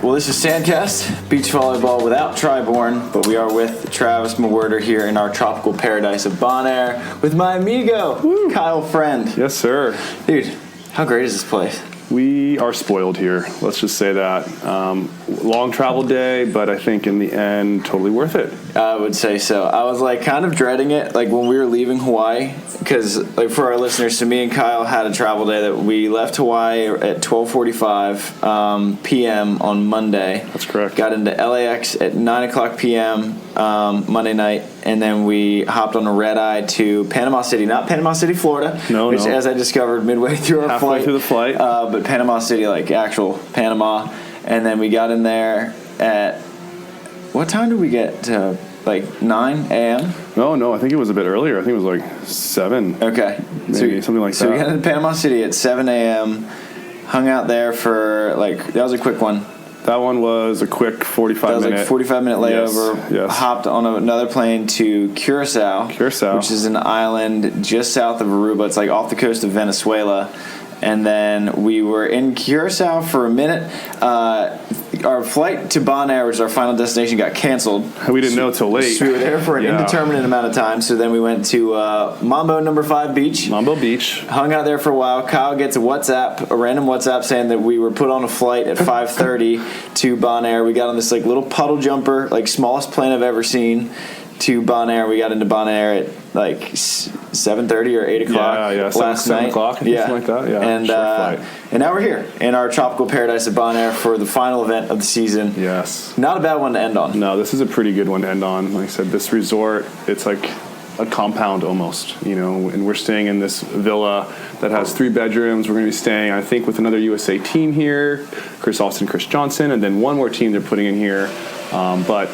Well, this is SANDCAST, beach volleyball without Bourne, but we are with Travis Mewhirter here in our tropical paradise of Bonaire with my amigo, Kyle Friend. Yes, sir. Dude, how great is this place? We are spoiled here. Let's just say that. Long travel day, but I think in the end, totally worth it. I would say so. I was like kind of dreading it, like when we were leaving Hawaii, because like for our listeners, so me and Kyle had a travel day that we left Hawaii at 12:45 p.m. on Monday. That's correct. Got into LAX at 9 o'clock p.m. Monday night, and then we hopped on a red eye to Panama City, not Panama City, Florida. No. As I discovered midway through our Halfway flight. through the flight. But Panama City, like actual Panama. And then we got in there at, what time did we get to, like 9 a.m.? No, I think it was a bit earlier. I think it was like 7. Okay. Maybe, something like that. So we got into Panama City at 7 a.m., hung out there for, like, that was a quick one. That one was a quick 45-minute. That was like 45-minute layover. Yes. Hopped on another plane to Curacao, which is an island just south of Aruba. It's like off the coast of Venezuela. And then we were in Curacao for a minute. Our flight to Bonaire, which is our final destination, got canceled. We didn't know till late. So we were there for an indeterminate amount of time. So then we went to Mambo No. 5 Beach. Mambo Beach. Hung out there for a while. Kyle gets a random WhatsApp saying that we were put on a flight at 5:30 to Bonaire. We got on this like little puddle jumper, like smallest plane I've ever seen, to Bonaire. We got into Bonaire at like 7:30 or 8 o'clock last 7 night. o'clock, something like that. Yeah, and now we're here in our tropical paradise of Bonaire for the final event of the season. Yes. Not a bad one to end on. No, this is a pretty good one to end on. Like I said, this resort, it's like a compound almost, and we're staying in this villa that has 3 bedrooms. We're going to be staying, I think, with another USA team here, Chris Austin, Chris Johnson, and then one more team they're putting in here. But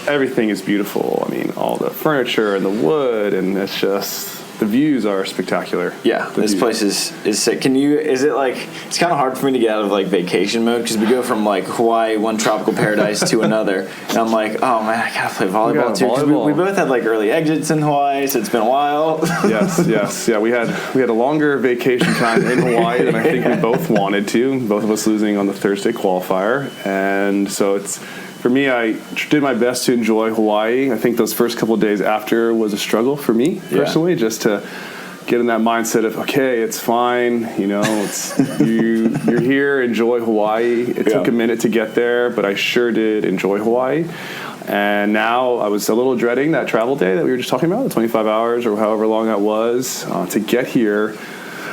everything is beautiful. I mean, all the furniture and the wood, and it's just, the views are spectacular. Yeah, this place is sick. It's kind of hard for me to get out of like vacation mode because we go from like Hawaii, one tropical paradise, to another, and I'm like, oh man, I gotta play volleyball too. Because we both had like early exits in Hawaii, so it's been a while. Yes. Yeah, we had a longer vacation time in Hawaii than I think we both wanted to. Both of us losing on the Thursday qualifier, and so for me, I did my best to enjoy Hawaii. I think those first couple of days after was a struggle for me personally, just to get in that mindset of, okay, it's fine, you're here, enjoy Hawaii. It took a minute to get there, but I sure did enjoy Hawaii. And now I was a little dreading that travel day that we were just talking about, the 25 hours or however long that was to get here.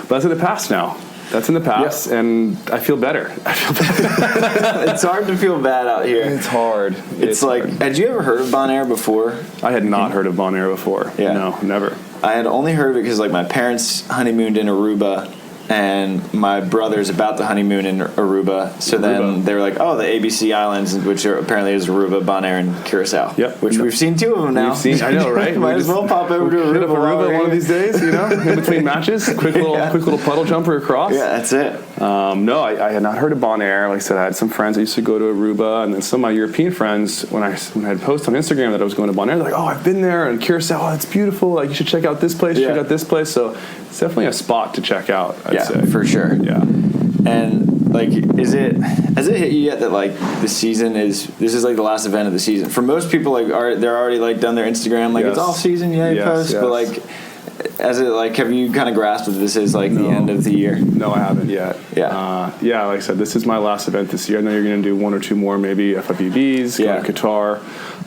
But that's in the past now. That's in the past, and I feel better. It's hard to feel bad out here. It's hard. It's like, had you ever heard of Bonaire before? I had not heard of Bonaire before. Yeah. No, never. I had only heard of it because like my parents honeymooned in Aruba, and my brother's about to honeymoon in Aruba. So then they were like, oh, the ABC Islands, which apparently is Aruba, Bonaire, and Curacao. Yep. Which we've seen 2 of them now. I know, right? Might as well pop over to Aruba one of these days, in between matches. Quick little puddle jumper across. Yeah, that's it. No, I had not heard of Bonaire. Like I said, I had some friends that used to go to Aruba, and then some of my European friends, when I had posted on Instagram that I was going to Bonaire, they're like, oh, I've been there, and Curacao, it's beautiful. Like, you should check out this place, check out this place. So it's definitely a spot to check out, I'd say. For sure. Yeah. And like, has it hit you yet that like this is like the last event of the season? For most people, like they're already like done their Instagram, like it's off season, post. But like, have you kind of grasped that this is like the end of the year? No, I haven't yet. Yeah. Like I said, this is my last event this year. I know you're going to do 1 or 2 more, maybe FIVBs, go to Qatar.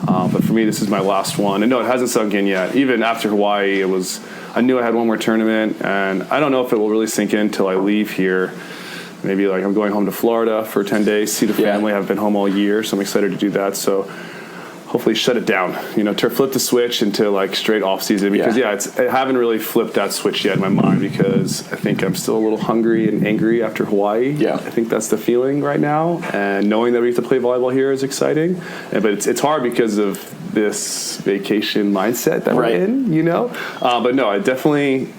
But for me, this is my last one. And no, it hasn't sunk in yet. Even after Hawaii, I knew I had one more tournament, and I don't know if it will really sink in until I leave here. Maybe like I'm going home to Florida for 10 days, see the family. I've been home all year, so I'm excited to do that. So hopefully shut it down, to flip the switch into like straight off season, because I haven't really flipped that switch yet in my mind, because I think I'm still a little hungry and angry after Hawaii. I think that's the feeling right now, and knowing that we have to play volleyball here is exciting, but it's hard because of this vacation mindset that we're in, but no, I definitely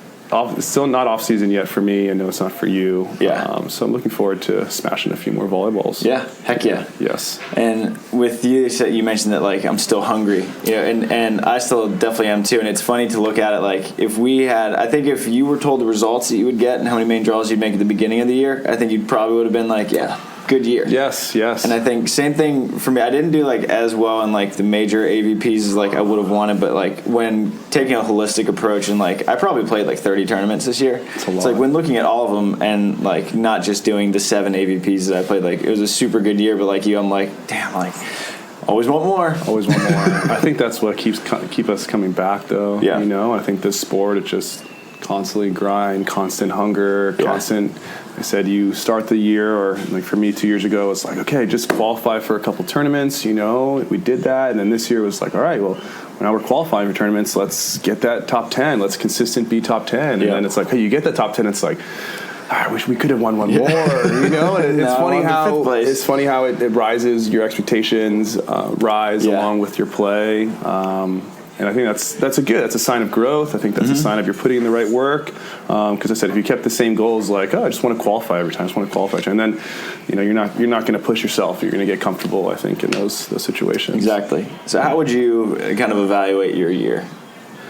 still not off season yet for me. I know it's not for you. So I'm looking forward to smashing a few more volleyballs. Yeah, heck yeah. Yes. And with you mentioned that like I'm still hungry, and I still definitely am too. And it's funny to look at it like I think if you were told the results that you would get and how many main draws you'd make at the beginning of the year, I think you probably would have been like, good year. Yes. And I think same thing for me. I didn't do like as well in like the major AVPs as like I would have wanted, but like when taking a holistic approach and like I probably played like 30 tournaments this year. It's like when looking at all of them and like not just doing the 7 AVPs that I played, like it was a super good year. But like you, I'm like, damn, like always want more. I think that's what keep us coming back though. Yeah. You know, I think this sport, it just constantly grind, constant hunger, constant. I said you start the year, or like for me 2 years ago, it's like, okay, just qualify for a couple tournaments. You know, we did that, and then this year was like, all right, well, now we're qualifying for tournaments. Let's get that top 10. Let's consistent be top 10. And then it's like, hey, you get that top 10. It's like, I wish we could have won one more. You know, and it's funny how it rises your expectations, rise along with your play. And I think that's a sign of growth. I think that's a sign of you're putting in the right work. Because I said if you kept the same goals, like I just want to qualify every time, and then you're not going to push yourself. You're going to get comfortable. I think in those situations. Exactly. So how would you kind of evaluate your year?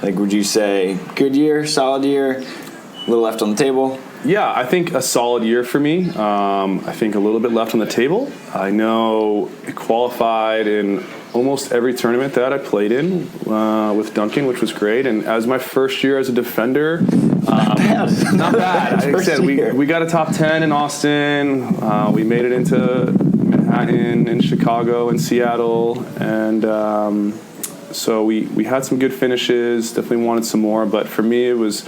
Like, would you say good year, solid year, a little left on the table? Yeah, I think a solid year for me. I think a little bit left on the table. I know I qualified in almost every tournament that I played in with Duncan, which was great. And as my first year as a defender, not bad. Like I said, we got a top 10 in Austin. We made it into Manhattan and Chicago and Seattle. And so we had some good finishes, definitely wanted some more. But for me, it was,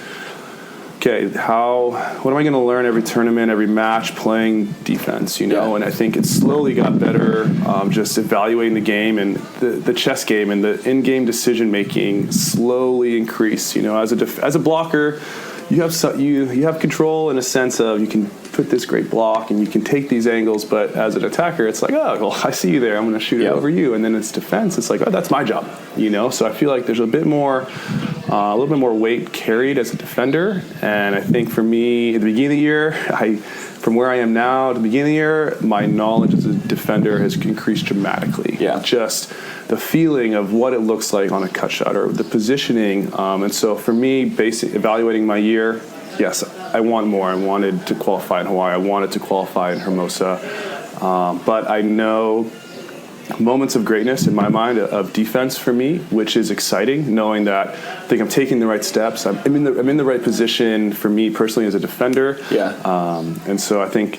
okay, what am I going to learn every tournament, every match, playing defense, And I think it slowly got better, just evaluating the game, and the chess game and the in-game decision-making slowly increased. As a blocker, you have control in a sense of you can put this great block and you can take these angles, but as an attacker, it's like, oh, well, I see you there, I'm going to shoot it over you. And then it's defense, it's like, oh, that's my job, So I feel like there's a little bit more weight carried as a defender. And I think for me, at the beginning of the year, from where I am now to the beginning of the year, my knowledge as a defender has increased dramatically. Yeah. Just the feeling of what it looks like on a cut shot, or the positioning. And so for me, evaluating my year, yes, I want more. I wanted to qualify in Hawaii. I wanted to qualify in Hermosa. But I know moments of greatness in my mind of defense for me, which is exciting, knowing that I think I'm taking the right steps. I'm in the right position for me personally as a defender. Yeah. And so I think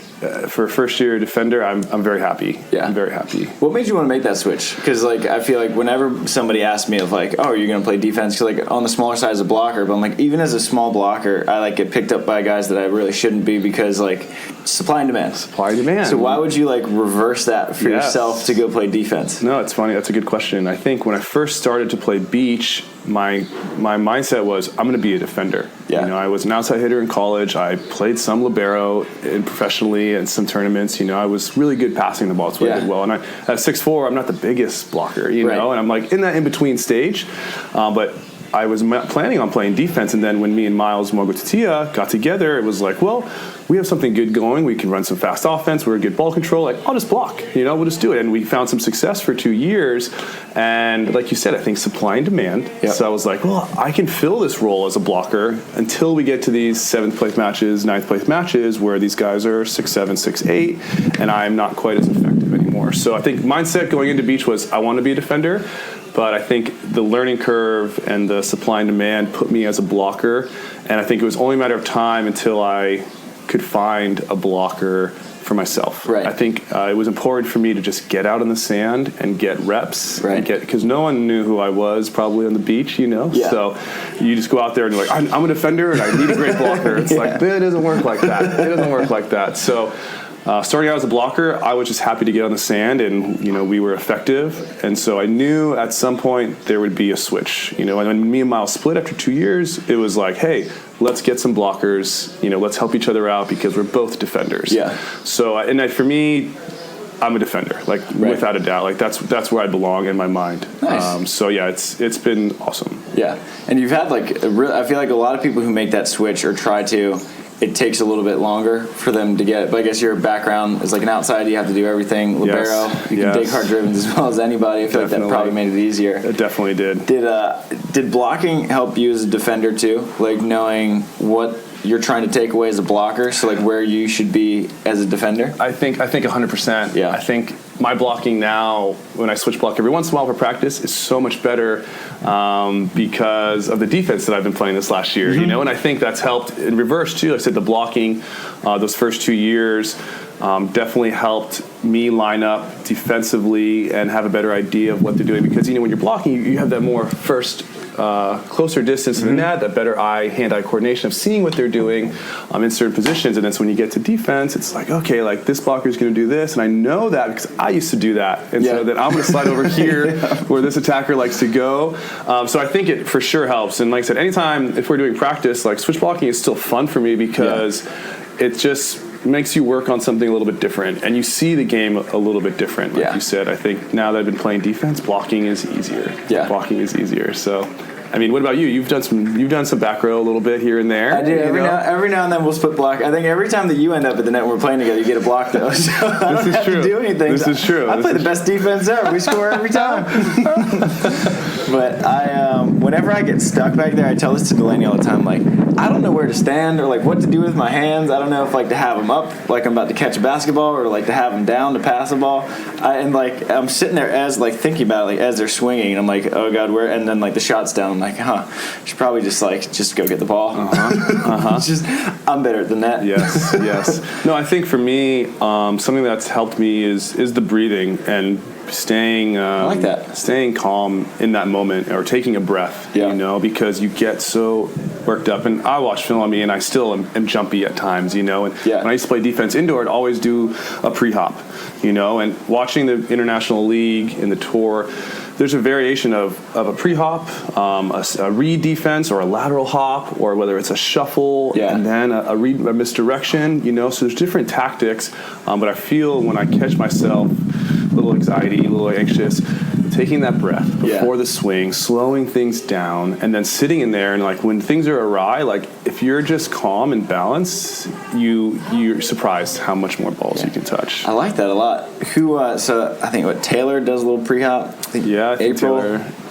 for a first year defender, I'm very happy. Yeah. I'm very happy. What made you want to make that switch? Because like I feel like whenever somebody asks me of like, oh, are you going to play defense? Because like on the smaller side as a blocker, but I'm like, even as a small blocker, I like get picked up by guys that I really shouldn't be because like supply and demand. So why would you like reverse that for yourself to go play defense? No, it's funny. That's a good question. I think when I first started to play beach, my mindset was I'm going to be a defender. Yeah. I was an outside hitter in college. I played some libero professionally in some tournaments. I was really good passing the ball. That's what I did well. And at 6'4", I'm not the biggest blocker, know, and I'm like in that in-between stage. But I was planning on playing defense, and then when me and Miles Mogotatia got together, it was like, well, we have something good going. We can run some fast offense. We're good ball control. Like, I'll just block. We'll just do it. And we found some success for 2 years. And like you said, I think supply and demand. Yep. So I was like, well, I can fill this role as a blocker until we get to these 7th place matches, 9th place matches where these guys are 6'7", 6'8", and I'm not quite as effective anymore. So I think mindset going into beach was I want to be a defender. But I think the learning curve and the supply and demand put me as a blocker. And I think it was only a matter of time until I could find a blocker for myself. Right. I think it was important for me to just get out in the sand and get reps. Right. Because no one knew who I was probably on the beach, Yeah. So you just go out there and you're like, I'm a defender and I need a great blocker. It's like, it doesn't work like that. So starting out as a blocker, I was just happy to get on the sand, and we were effective, and so I knew at some point there would be a switch. And when me and Miles split after 2 years, it was like, hey, let's get some blockers. Let's help each other out because we're both defenders. Yeah. So for me, I'm a defender, without a doubt. Like that's where I belong in my mind. Nice. So yeah, it's been awesome. Yeah, and you've had I feel like a lot of people who make that switch or try to. It takes a little bit longer for them to get it. But I guess your background is like an outside. You have to do everything. Libero. You can dig hard drivens as well as anybody. I feel like that probably made it easier. It definitely did. Did blocking help you as a defender too? Like knowing what you're trying to take away as a blocker? So like where you should be as a defender? I think 100%. Yeah. I think my blocking now, when I switch block every once in a while for practice, is so much better because of the defense that I've been playing this last year. You know, and I think that's helped in reverse too. I said the blocking those first 2 years definitely helped me line up defensively and have a better idea of what they're doing, because when you're blocking, you have that more first closer distance to the net, that better hand-eye coordination of seeing what they're doing in certain positions. And then so when you get to defense, it's like, okay, like this blocker is going to do this, and I know that because I used to do that, and so then I'm going to slide over here where this attacker likes to go. So I think it for sure helps. And like I said, anytime if we're doing practice, like switch blocking is still fun for me because it just makes you work on something a little bit different, and you see the game a little bit different. Like you said, I think now that I've been playing defense, blocking is easier. Blocking is easier. So, I mean, what about you? You've done some back row a little bit here and there. I do. Every now and then we'll split block. I think every time that you end up at the net when we're playing together, you get a block though. So I don't have to do anything. This is true. I play the best defense ever. We score every time. But whenever I get stuck back there, I tell this to Delaney all the time. Like, I don't know where to stand or like what to do with my hands. I don't know if like to have them up like I'm about to catch a basketball, or like to have them down to pass the ball. And like I'm sitting there as like thinking about it, like as they're swinging, and I'm like, oh god, where? And then like the shot's down. I'm like, should probably just go get the ball. I'm better at the net. Yes. No, I think for me, something that's helped me is the breathing and staying I like that. Staying calm in that moment, or taking a breath, because you get so worked up. And I watch film on me, and I still am jumpy at times, and when I used to play defense indoor, I'd always do a pre-hop, and watching the International League and the tour, there's a variation of a pre-hop, a read defense, or a lateral hop, or whether it's a shuffle and then a misdirection, so there's different tactics, but I feel when I catch myself a little anxiety, a little anxious, taking that breath before the swing, slowing things down, and then sitting in there, and like when things are awry, like if you're just calm and balanced, you're surprised how much more balls you can touch. I like that a lot. So I think Taylor does a little pre-hop. I think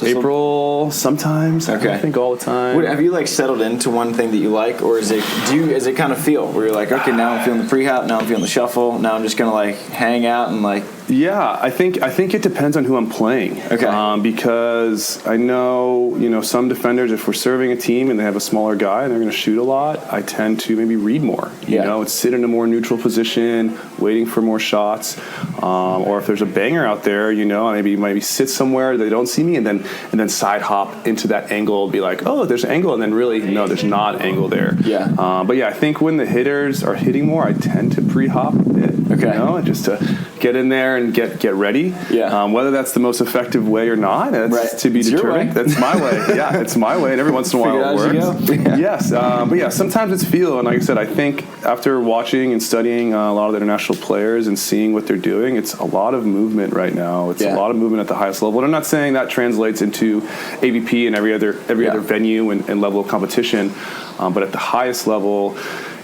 April sometimes. Okay. I think all the time. Have you like settled into one thing that you like, or is it kind of feel where you're like, okay, now I'm feeling the pre-hop, now I'm feeling the shuffle, now I'm just gonna like hang out and like? Yeah, I think it depends on who I'm playing. Okay. Because I know some defenders, if we're serving a team and they have a smaller guy and they're going to shoot a lot, I tend to maybe read more. And sit in a more neutral position, waiting for more shots. Or if there's a banger out there, maybe sit somewhere they don't see me, and then side hop into that angle, be like, oh, there's an angle, and then really no, there's not angle there. But I think when the hitters are hitting more, I tend to pre-hop a bit. Okay. Just to get in there and get ready. Whether that's the most effective way or not, that's to be determined. That's my way. It's my way, and every once in a while it works. Yes. But sometimes it's feel, and like I said, I think after watching and studying a lot of the international players and seeing what they're doing, it's a lot of movement right now. It's a lot of movement at the highest level. And I'm not saying that translates into AVP and every other venue and level of competition, but at the highest level,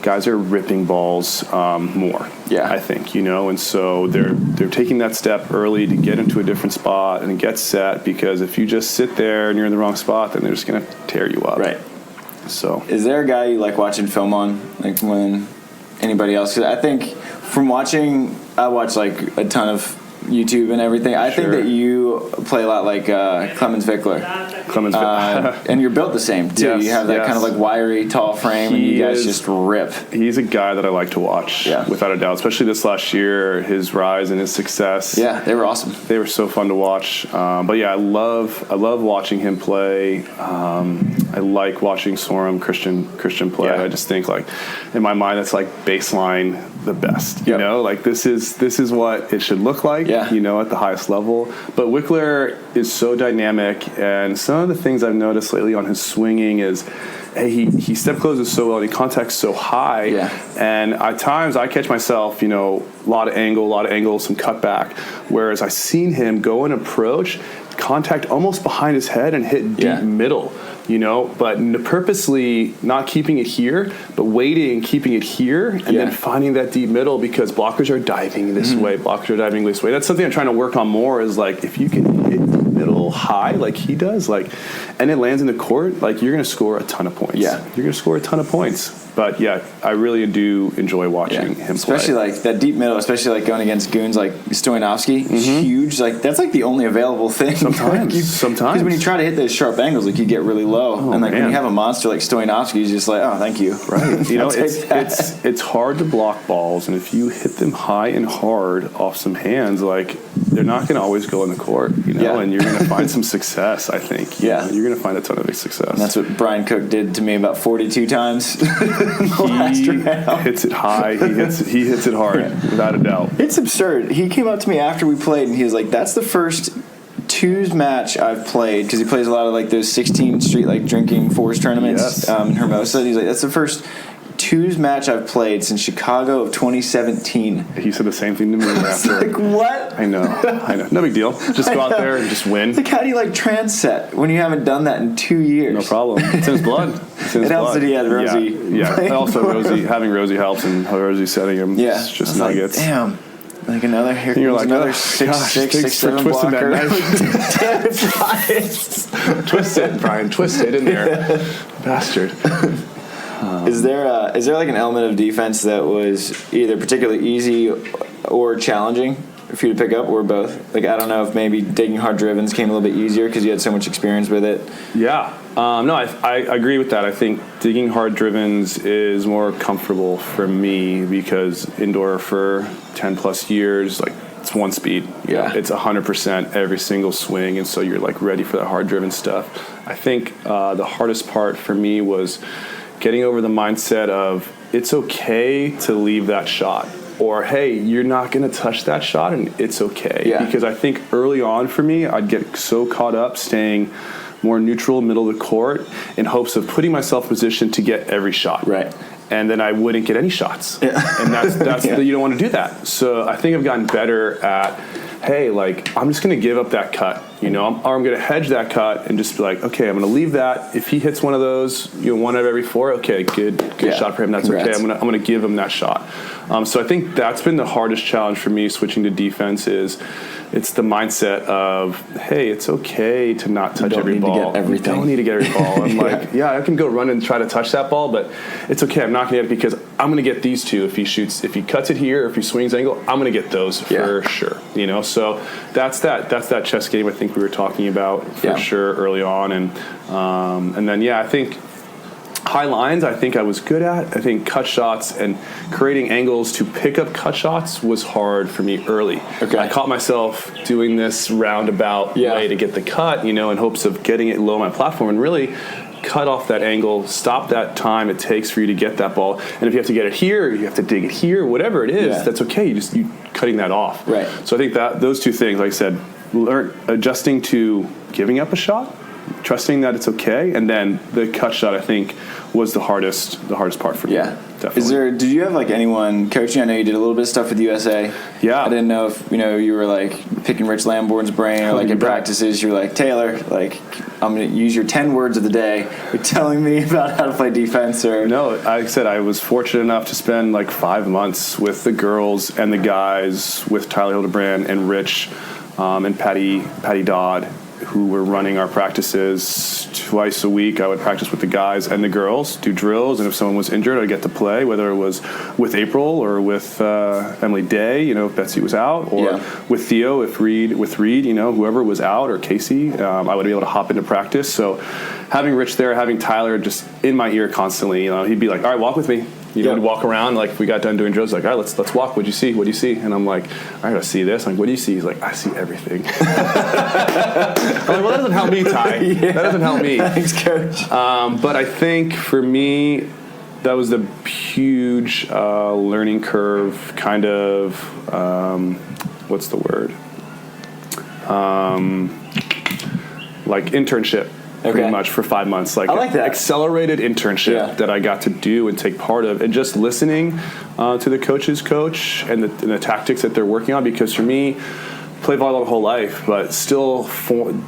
guys are ripping balls more. I think, and so they're taking that step early to get into a different spot and get set, because if you just sit there and you're in the wrong spot, then they're just going to tear you up. Right. So, is there a guy you like watching film on, like when anybody else? Because I think from watching, I watch like a ton of YouTube and everything. I think that you play a lot like Clemens Vickler. And you're built the same too. You have that kind of like wiry, tall frame, and you guys just rip. He's a guy that I like to watch, without a doubt. Especially this last year, his rise and his success. Yeah, they were awesome. They were so fun to watch. But I love watching him play. I like watching Sorum Christian play. I just think like in my mind, that's like baseline the best. Like this is what it should look like. At the highest level. But Wickler is so dynamic, and some of the things I've noticed lately on his swinging is, he step closes so well, and he contacts so high, and at times I catch myself, a lot of angle, some cutback, whereas I've seen him go and approach, contact almost behind his head and hit deep middle. But purposely not keeping it here, but waiting, keeping it here, and then finding that deep middle, because blockers are diving this way, That's something I'm trying to work on more, is like if you can hit the middle high like he does, like, and it lands in the court, like, you're going to score a ton of points. Yeah. You're going to score a ton of points. But, yeah, I really do enjoy watching him especially play. like that deep middle, especially like going against goons like Stoyanovsky, huge. Like that's like the only available thing. Sometimes. Because when you try to hit those sharp angles, like you get really low, and like when you have a monster like Stoyanovsky, it's just like, oh, thank you. Right. You know, it's hard to block balls, and if you hit them high and hard off some hands, like they're not going to always go in the court, you know, and you're going to find some success, I think. You know, you're going to find a ton of success. And that's what Brian Cook did to me about 42 times. He hits it high. He hits it hard, without a doubt. It's absurd. He came up to me after we played, and he was like, "That's the first twos match I've played," because he plays a lot of like those 16th Street like drinking fours tournaments in Hermosa. He's like, "That's the first twos match I've played since Chicago of 2017." He said the same thing to me after. Like, what? I know. No big deal. Just go out there and just win. Like, how do you like transset when you haven't done that in 2 years? No problem. It's in his blood. It helps that he had Rosie. Yeah. Also, having Rosie helps, and Rosie setting him. Yeah. It's just nuggets. Like, damn. Like another here. And you're like, another oh, 6'7" blocker. Damn it, Brian. Twist it, Brian. Twist it in there, bastard. Is there like an element of defense that was either particularly easy or challenging for you to pick up, or both? Like, I don't know if maybe digging hard drivens came a little bit easier because you had so much experience with it. Yeah. No, I agree with that. I think digging hard drivens is more comfortable for me because indoor for 10 plus years, like, it's one speed. Yeah. It's 100% every single swing, and so you're like ready for that hard driven stuff. I think the hardest part for me was getting over the mindset of it's okay to leave that shot, or hey, you're not going to touch that shot and it's okay. Yeah. Because I think early on for me, I'd get so caught up staying more neutral, middle of the court, in hopes of putting myself in position to get every shot. Right. And then I wouldn't get any shots. Yeah. And that's you don't want to do that. So I think I've gotten better at, hey, like, I'm just going to give up that cut, you know, or I'm going to hedge that cut and just be like, okay, I'm going to leave that. If he hits one of those, you know, one out of every four, okay, good shot for him. That's Congrats. Okay. I'm going to give him that shot. So I think that's been the hardest challenge for me switching to defense is it's the mindset of, hey, it's okay to not touch every ball. You don't need to get every ball. I'm like, yeah, I can go run and try to touch that ball, but it's okay. I'm not going to get it because I'm going to get these two. If he cuts it here, or if he swings angle, I'm going to get those for sure. You know, so that's that chess game I think we were talking about for sure early on, and then I think high lines, I think I was good at. I think cut shots and creating angles to pick up cut shots was hard for me early. Okay. I caught myself doing this roundabout way to get the cut, you know, in hopes of getting it low on my platform, and really cut off that angle, stop that time it takes for you to get that ball. And if you have to get it here, you have to dig it here, whatever it is, that's okay. You cutting that off. Right. So I think that those two things, like I said, adjusting to giving up a shot, trusting that it's okay, and then the cut shot I think was the hardest part for me. Yeah, definitely. Did you have like anyone coaching? I know you did a little bit of stuff with USA. Yeah. I didn't know if you were like picking Rich Lamborn's brain, or like in practices you're like, Taylor, like I'm going to use your 10 words of the day. You're telling me about how to play defense, or no? Like I said, I was fortunate enough to spend like 5 months with the girls and the guys, with Tyler Hildebrand and Rich and Patty Dodd, who were running our practices twice a week. I would practice with the guys and the girls, do drills, and if someone was injured, I'd get to play, whether it was with April or with Emily Day, if Betsy was out, or with Theo, with Reed, whoever was out, or Casey, I would be able to hop into practice. So having Rich there, having Tyler just in my ear constantly, he'd be like, all right, walk with me. We'd walk around, like, if we got done doing drills, like, all right, let's walk. What'd you see? What do you see? And I'm like, all right, I see this. I'm like, what do you see? He's like, I see everything. I'm like, well, that doesn't help me, Ty. That doesn't help me. Thanks, Coach. But I think for me, that was the huge learning curve, kind of, what's the word? Like internship. Pretty much for 5 months, like that accelerated internship that I got to do and take part of, and just listening to the coach's coach and the tactics that they're working on. Because for me, played volleyball my whole life, but still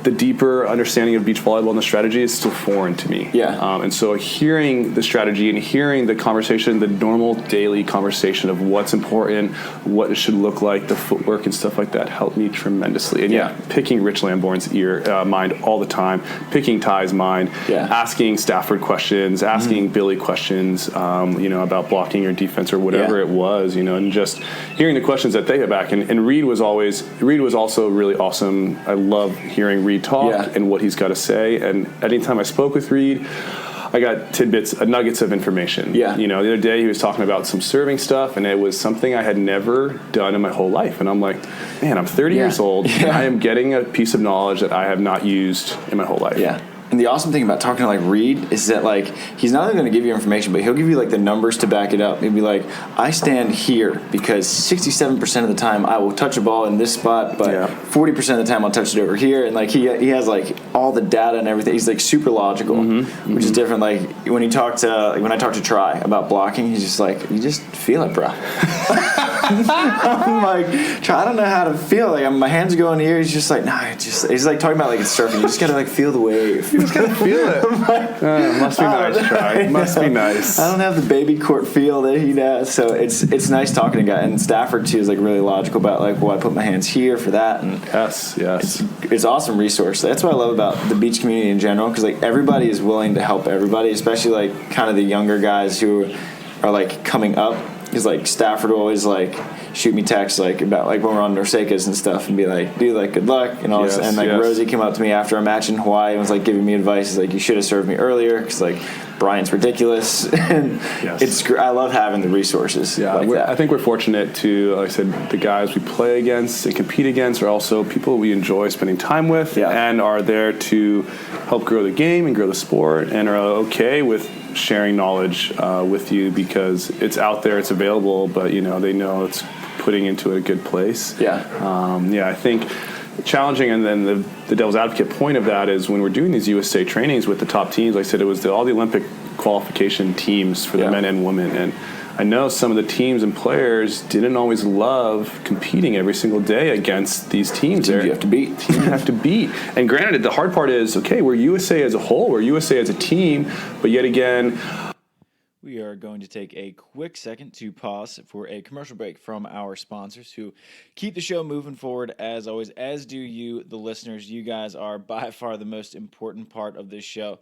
the deeper understanding of beach volleyball and the strategy is still foreign to me. Yeah. And so hearing the strategy and hearing the conversation, the normal daily conversation of what's important, what it should look like, the footwork and stuff like that helped me tremendously. And picking Rich Lamborn's mind all the time, picking Ty's mind, asking Stafford questions, asking Billy questions, about blocking or defense or whatever it was, and just hearing the questions that they had back. And Reed was also really awesome. I love hearing Reed talk and what he's got to say. And anytime I spoke with Reed, I got tidbits, nuggets of information. The other day he was talking about some serving stuff, and it was something I had never done in my whole life. And I'm like, man, I'm 30 years old. I am getting a piece of knowledge that I have not used in my whole life. Yeah. And the awesome thing about talking to like Reed is that like he's not only going to give you information, but he'll give you like the numbers to back it up. He'll be like, I stand here because 67% of the time I will touch a ball in this spot, but 40% of the time I'll touch it over here. And like he has like all the data and everything. He's like super logical, which is different. Like when I talk to Try about blocking, he's just like, you just feel it, bro. I'm like, Try, I don't know how to feel. Like my hands are going here. He's just like, nah, he's like talking about like it's surfing. You just gotta like feel the wave. You just gotta feel it. Must be nice, Try. Must be nice. I don't have the baby court feel that he does. So it's nice talking to a guy. And Stafford too is like really logical about like, well, I put my hands here for that. And yes. It's awesome resource. That's what I love about the beach community in general, because like everybody is willing to help everybody, especially like kind of the younger guys who are like coming up. Because like Stafford will always like shoot me texts like about like when we're on NORCECAs and stuff and be like, dude, like good luck and all this. And like Rosie came up to me after a match in Hawaii and was like giving me advice. He's like, you should have served me earlier because like Brian's ridiculous. And I love having the resources. Yeah, like that. I think we're fortunate to, like I said, the guys we play against and compete against are also people we enjoy spending time with and are there to help grow the game and grow the sport and are okay with sharing knowledge with you because it's out there, it's available, but they know it's putting into a good place. I think challenging, and then the devil's advocate point of that is when we're doing these USA trainings with the top teams, like I said, it was all the Olympic qualification teams for the men and women, and I know some of the teams and players didn't always love competing every single day against these teams. You have to beat. You have to beat. And granted, the hard part is, okay, we're USA as a whole, we're USA as a team, but yet again, we are going to take a quick second to pause for a commercial break from our sponsors who keep the show moving forward as always, as do you, the listeners. You guys are by far the most important part of this show.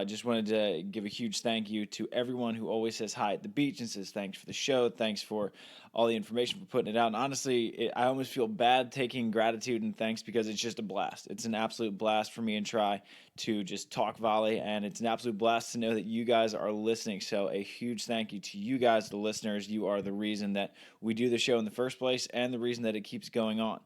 Just wanted to give a huge thank you to everyone who always says hi at the beach and says thanks for the show, thanks for all the information for putting it out. And honestly, I almost feel bad taking gratitude and thanks because it's just a blast. It's an absolute blast for me and Try to just talk volley, and it's an absolute blast to know that you guys are listening. So a huge thank you to you guys, the listeners. You are the reason that we do the show in the first place and the reason that it keeps going on.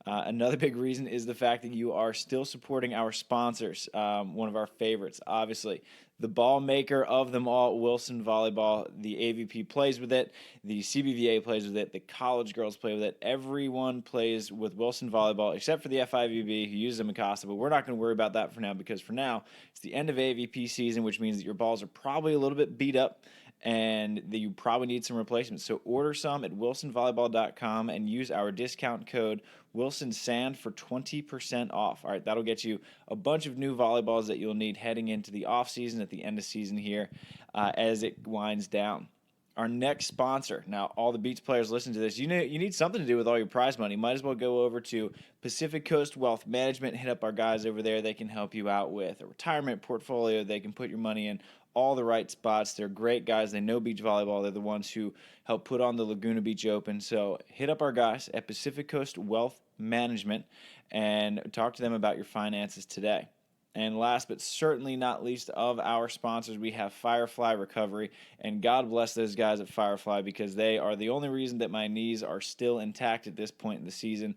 Another big reason is the fact that you are still supporting our sponsors. One of our favorites, obviously, the ball maker of them all, Wilson Volleyball. The AVP plays with it. The CBVA plays with it. The college girls play with it. Everyone plays with Wilson Volleyball except for the FIVB who uses them in Costa. But we're not going to worry about that for now because for now, it's the end of AVP season, which means that your balls are probably a little bit beat up and that you probably need some replacements. So order some at wilsonvolleyball.com and use our discount code WilsonSand for 20% off. All right, that'll get you a bunch of new volleyballs that you'll need heading into the off season at the end of season here as it winds down. Our next sponsor. Now, all the beach players listen to this. You need something to do with all your prize money. Might as well go over to Pacific Coast Wealth Management. Hit up our guys over there. They can help you out with a retirement portfolio. They can put your money in all the right spots. They're great guys. They know beach volleyball. They're the ones who help put on the Laguna Beach Open. So hit up our guys at Pacific Coast Wealth Management and talk to them about your finances today. And last but certainly not least of our sponsors, we have Firefly Recovery. And God bless those guys at Firefly because they are the only reason that my knees are still intact at this point in the season.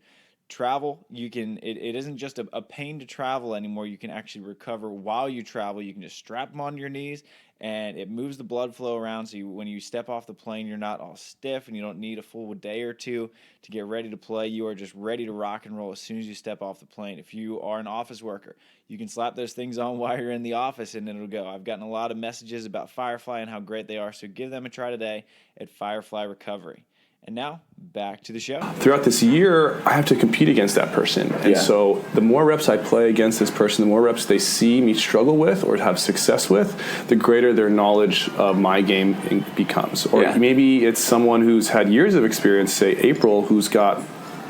Travel, it isn't just a pain to travel anymore. You can actually recover while you travel. You can just strap them on your knees and it moves the blood flow around. So when you step off the plane, you're not all stiff and you don't need a full day or two to get ready to play. You are just ready to rock and roll as soon as you step off the plane. If you are an office worker, you can slap those things on while you're in the office and it'll go. I've gotten a lot of messages about Firefly and how great they are. So give them a try today at Firefly Recovery. And now, back to the show. Throughout this year, I have to compete against that person. And so the more reps I play against this person, the more reps they see me struggle with or have success with, the greater their knowledge of my game becomes. Or maybe it's someone who's had years of experience, say April, who's got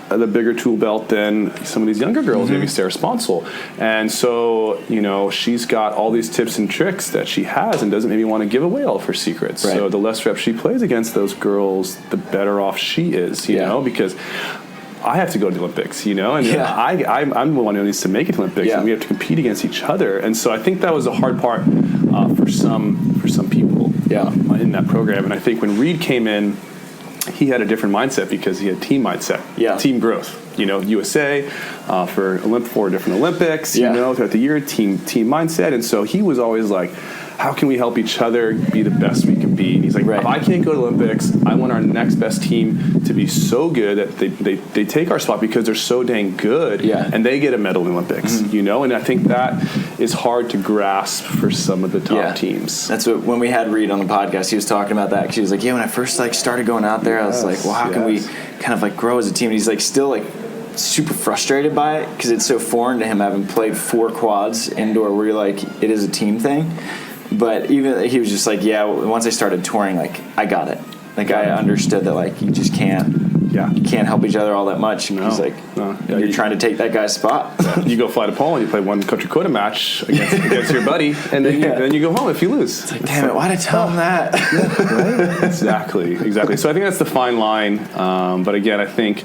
the bigger tool belt than some of these younger girls, maybe Sarah Sponsel. And so, she's got all these tips and tricks that she has and doesn't maybe want to give away all of her secrets. Right. So the less reps she plays against those girls, the better off she is, you know, because I have to go to the Olympics, and I'm the one who needs to make it to the Olympics, and we have to compete against each other. And so I think that was a hard part for some people in that program. And I think when Reed came in, he had a different mindset because he had team mindset, team growth. USA for 4 different Olympics, throughout the year, team mindset. And so he was always like, how can we help each other be the best we can be? And he's like, if I can't go to the Olympics, I want our next best team to be so good that they take our spot because they're so dang good, and they get a medal in the Olympics, And I think that is hard to grasp for some of the top teams. That's what, when we had Reed on the podcast, he was talking about that. 'Cause he was like, when I first started going out there, I was like, well, how can we kind of grow as a team? And he's still super frustrated by it because it's so foreign to him, having played 4 quads indoor where you're it is a team thing. But even he was just once I started touring, I got it. I understood that you just can't you can't help each other all that much. And he's like, you're trying to take that guy's spot. You go fly to Poland, you play one country quota match against your buddy, and then you go home if you lose. It's damn it, why did I tell him that? Right? Exactly. So I think that's the fine line. But again, I think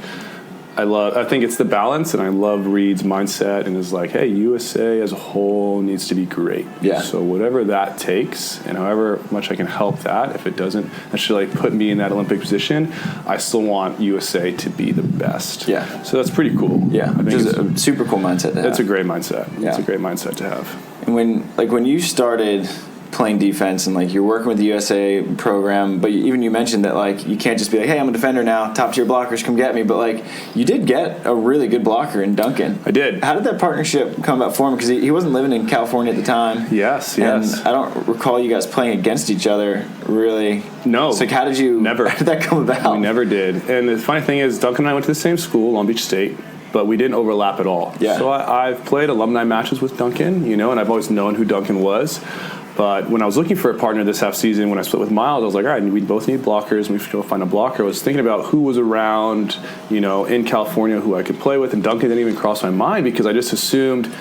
it's the balance, and I love Reed's mindset, and is hey, USA as a whole needs to be great. Yeah. So whatever that takes, and however much I can help that, if it doesn't actually put me in that Olympic position, I still want USA to be the best. Yeah. So that's pretty cool. Yeah. Which is a super cool mindset to have. It's a great mindset. Yeah. It's a great mindset to have. And when you started playing defense and you're working with the USA program, but you mentioned that you can't just be hey, I'm a defender now, top tier blockers come get me, but you did get a really good blocker in Duncan. I did. How did that partnership come about for him? Because he wasn't living in California at the time. Yes. And I don't recall you guys playing against each other really. No. So how did that come about? We never did. And the funny thing is, Duncan and I went to the same school, Long Beach State, but we didn't overlap at all. Yeah. So I've played alumni matches with Duncan, and I've always known who Duncan was. But when I was looking for a partner this half season, when I split with Miles, I was like, all right, we both need blockers. We should go find a blocker. I was thinking about who was around, in California who I could play with, and Duncan didn't even cross my mind because I just assumed,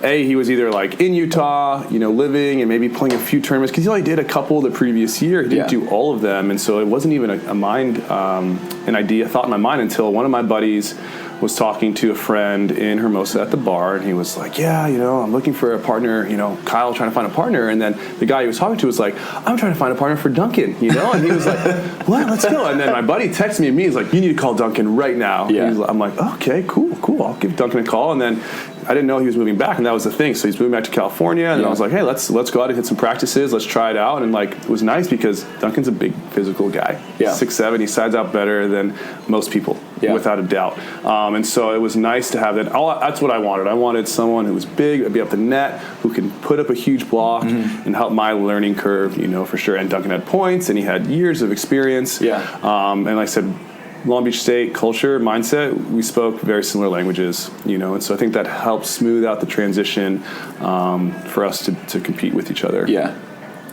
he was either in Utah, living and maybe playing a few tournaments because he only did a couple the previous year. He didn't do all of them, and so it wasn't even a thought in my mind until one of my buddies was talking to a friend in Hermosa at the bar, and he was like, I'm looking for a partner, Kyle trying to find a partner. And then the guy he was talking to was like, I'm trying to find a partner for Duncan, and he was like, what, let's go. And then my buddy texted me, he's like, you need to call Duncan right now. Yeah. I'm like, okay, cool, I'll give Duncan a call. And then I didn't know he was moving back, and that was the thing. So he's moving back to California, and I was like, hey, let's go out and hit some practices. Let's try it out. And it was nice because Duncan's a big physical guy. Yeah. 6'7", he sides out better than most people, without a doubt. And so it was nice to have that. That's what I wanted. I wanted someone who was big, would be up the net, who can put up a huge block and help my learning curve, for sure. And Duncan had points, and he had years of experience. Yeah. And like I said, Long Beach State culture, mindset, we spoke very similar languages, and so I think that helped smooth out the transition for us to compete with each other. Yeah.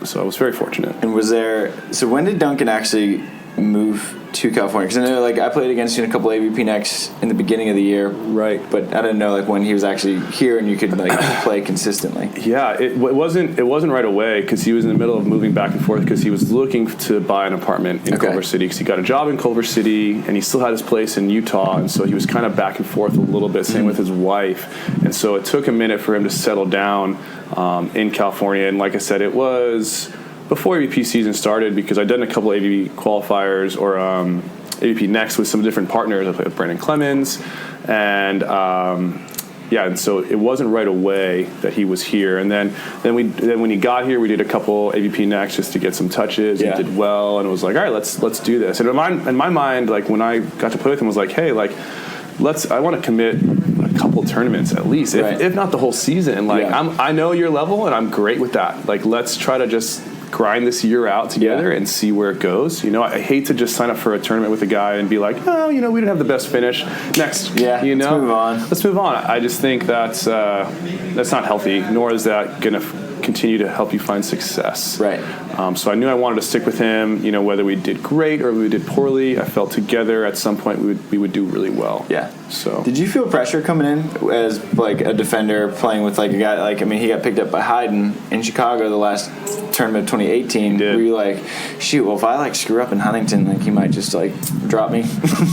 So I was very fortunate. And when did Duncan actually move to California? Because I know I played against you in a couple AVP necks in the beginning of the year. Right. But I didn't know when he was actually here and you could play consistently. Yeah, it wasn't right away because he was in the middle of moving back and forth because he was looking to buy an apartment in Culver City because he got a job in Culver City and he still had his place in Utah, and so he was kind of back and forth a little bit, same with his wife. And so it took a minute for him to settle down in California, and like I said, it was before AVP season started because I'd done a couple AVP qualifiers or AVP next with some different partners. I played with Brandon Clemens, and and so it wasn't right away that he was here. And then when he got here, we did a couple AVP next just to get some touches. Yeah. He did well, and it was like, all right, let's do this. And in my mind, when I got to play with him, was like, hey, I want to commit a couple tournaments at least, if not the whole season. I know your level, and I'm great with that. Let's try to just grind this year out together and see where it goes. I hate to just sign up for a tournament with a guy and be like, oh, we didn't have the best finish. Next, let's move on. Let's move on. I just think that's not healthy, nor is that going to continue to help you find success. Right. So I knew I wanted to stick with him. Whether we did great or we did poorly, I felt together at some point we would do really well. Yeah. So did you feel pressure coming in as like a defender playing with like a guy he got picked up by Hayden in Chicago the last tournament of 2018? Were you like, shoot, well if I screw up in Huntington, he might just drop me?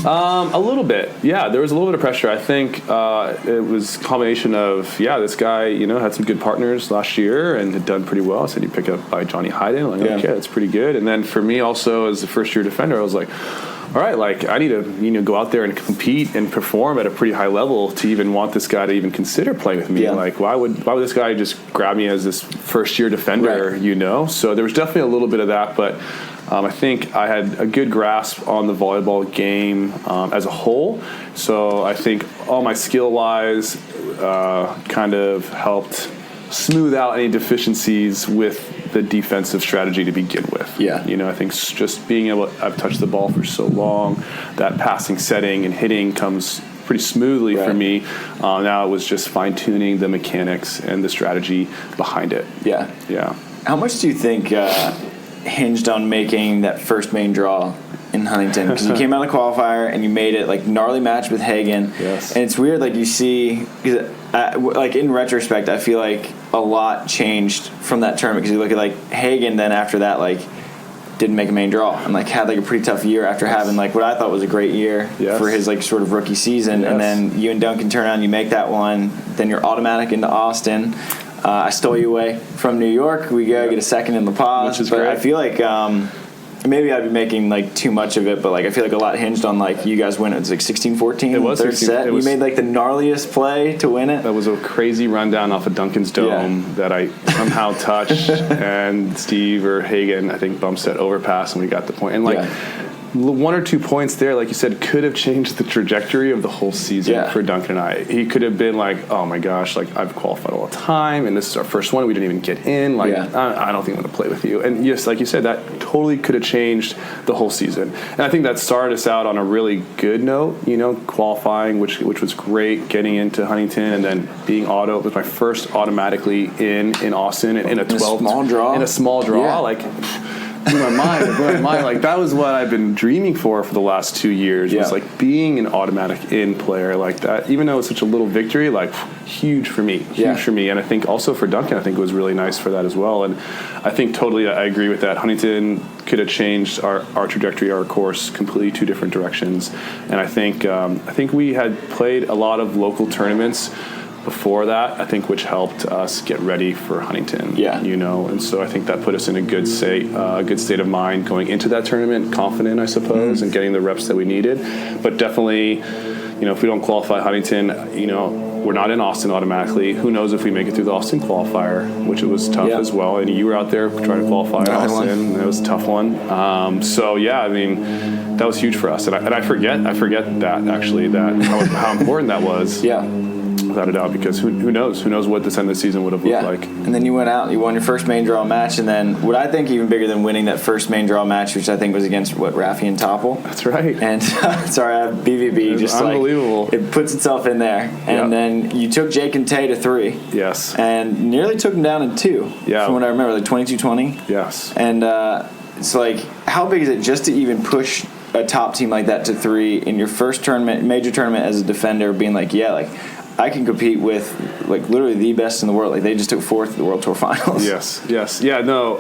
A little bit. Yeah, there was a little bit of pressure. I think it was a combination of this guy had some good partners last year and had done pretty well. I said you pick up by Johnny Hayden. Okay, that's pretty good. And then for me also as a first year defender, I was like, all right, I need to go out there and compete and perform at a pretty high level to even want this guy to even consider playing with me. Yeah. Why would this guy just grab me as this first year defender? Right. So there was definitely a little bit of that, but I think I had a good grasp on the volleyball game as a whole. So I think all my skill wise kind of helped smooth out any deficiencies with the defensive strategy to begin with. Yeah. I think just being able I've touched the ball for so long, that passing setting and hitting comes pretty smoothly for me. Now it was just fine-tuning the mechanics and the strategy behind it. Yeah. Yeah. How much do you think hinged on making that first main draw in Huntington? Because you came out of the qualifier and you made it gnarly match with Hagen. Yes. And it's weird, you see, in retrospect, I feel like a lot changed from that tournament because you look at Hagen. Then after that, didn't make a main draw and had a pretty tough year after having what I thought was a great year for his sort of rookie season. And then you and Duncan turn around, you make that one. Then you're automatic into Austin. I stole you away from New York. We go get a second in La Paz. Which is great. I feel maybe I'd be making too much of it, but I feel a lot hinged on you guys win. It was 16-14. It was third 16, set. You made the gnarliest play to win it. That was a crazy rundown off of Duncan's dome that I somehow touched, and Steve or Hagen I think bumped set overpass, and we got the point. And one or 2 points there, like you said, could have changed the trajectory of the whole season for Duncan and I. He could have been oh my gosh, I've qualified all the time, and this is our first one. We didn't even get in. I don't think I'm going to play with you. And yes, like you said, that totally could have changed the whole season. And I think that started us out on a really good note, qualifying, which was great, getting into Huntington, and then being auto. It was my first automatically in Austin in a 12 small draw. In a small draw, blew my mind. That was what I've been dreaming for the last 2 years. Was being an automatic in player like that. Even though it's such a little victory, huge for me. And I think also for Duncan, I think it was really nice for that as well. And I think totally I agree with that. Huntington could have changed our trajectory, our course, completely two different directions. And I think we had played a lot of local tournaments before that, I think, which helped us get ready for Huntington. And so I think that put us in a good state of mind going into that tournament, confident, I suppose, and getting the reps that we needed. But definitely, if we don't qualify Huntington, we're not in Austin automatically. Who knows if we make it through the Austin qualifier, which it was tough as well. And you were out there trying to qualify Austin. It was a tough one. That was huge for us. And I forget that actually, how important that was. Without a doubt, because who knows what this end of the season would have looked like. And then you went out, you won your first main draw match, and then what I think even bigger than winning that first main draw match, which I think was against Rafi and Topple. That's right. And sorry, I have BVB, just unbelievable. It puts itself in there. And then you took Jake and Tay to 3. Yes. And nearly took them down in 2. Yeah. From what I remember, 22-20. Yes. And it's how big is it just to even push a top team like that to 3 in your first major tournament as a defender, being I can compete with literally the best in the world. They just took 4th at the World Tour Finals. Yes. Yeah, no.